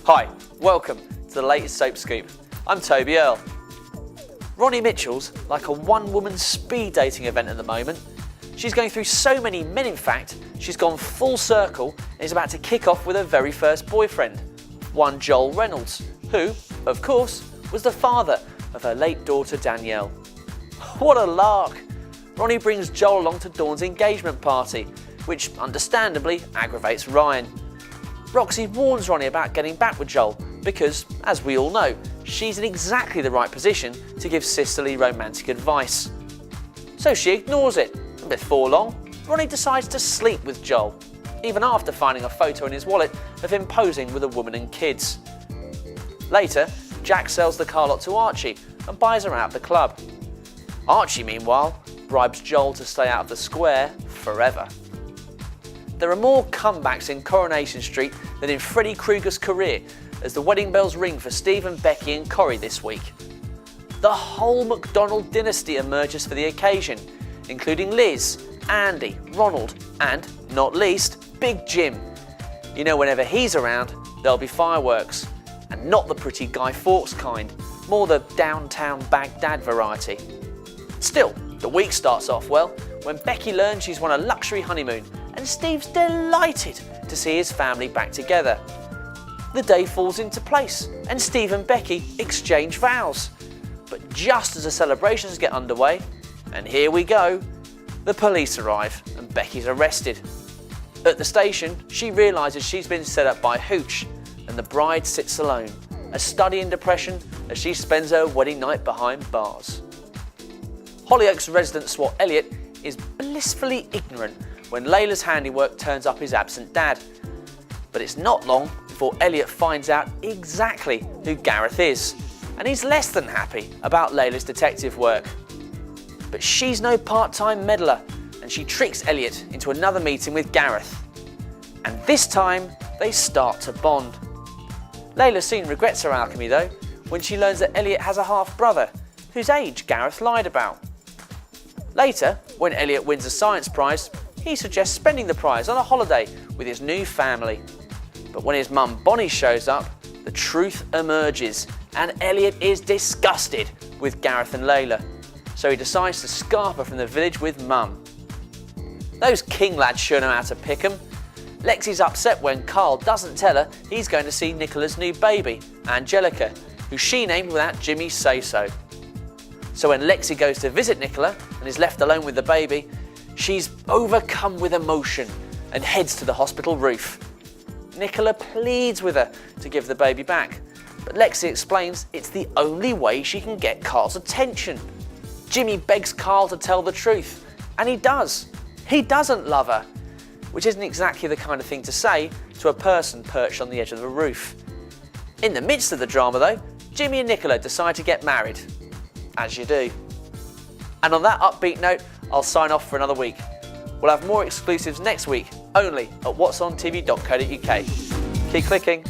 Hi, welcome to the latest soap scoop. I'm Toby Earle. Ronnie Mitchell's like a one-woman speed dating event at the moment. She's going through so many men, in fact, she's gone full circle and is about to kick off with her very first boyfriend, one Joel Reynolds, who, of course, was the father of her late daughter Danielle. What a lark! Ronnie brings Joel along to Dawn's engagement party, which understandably aggravates Ryan. Roxy warns Ronnie about getting back with Joel because, as we all know, she's in exactly the right position to give sisterly romantic advice. So she ignores it, and before long, Ronnie decides to sleep with Joel, even after finding a photo in his wallet of him posing with a woman and kids. Later, Jack sells the car lot to Archie and buys her out of the club. Archie, meanwhile, bribes Joel to stay out of the square forever. There are more comebacks in Coronation Street than in Freddy Krueger's career as the wedding bells ring for Steve and Becky and Corrie this week. The whole McDonald dynasty emerges for the occasion, including Liz, Andy, Ronald and, not least, Big Jim. You know, whenever he's around, there'll be fireworks. And not the pretty Guy Fawkes kind, more the downtown Baghdad variety. Still, the week starts off well when Becky learns she's won a luxury honeymoon and Steve's delighted to see his family back together. The day falls into place and Steve and Becky exchange vows. But just as the celebrations get underway, and here we go, the police arrive and Becky's arrested. At the station, she realises she's been set up by Hooch and the bride sits alone, a study in depression as she spends her wedding night behind bars. Hollyoaks resident SWAT Elliot is blissfully ignorant when Layla's handiwork turns up his absent dad. But it's not long before Elliot finds out exactly who Gareth is, and he's less than happy about Layla's detective work. But she's no part-time meddler, and she tricks Elliot into another meeting with Gareth. And this time, they start to bond. Layla soon regrets her alchemy though, when she learns that Elliot has a half-brother, whose age Gareth lied about. Later, when Elliot wins a science prize, he suggests spending the prize on a holiday with his new family. But when his mum Bonnie shows up, the truth emerges, and Elliot is disgusted with Gareth and Layla, so he decides to scarf her from the village with mum. Those King lads sure know how to pick 'em. Lexi's upset when Carl doesn't tell her he's going to see Nicola's new baby, Angelica, who she named without Jimmy's say-so. So when Lexi goes to visit Nicola and is left alone with the baby, she's overcome with emotion and heads to the hospital roof. Nicola pleads with her to give the baby back, but Lexi explains it's the only way she can get Carl's attention. Jimmy begs Carl to tell the truth, and he does. He doesn't love her, which isn't exactly the kind of thing to say to a person perched on the edge of the roof. In the midst of the drama though, Jimmy and Nicola decide to get married. As you do. And on that upbeat note, I'll sign off for another week. We'll have more exclusives next week, only at whatsontv.co.uk. Keep clicking.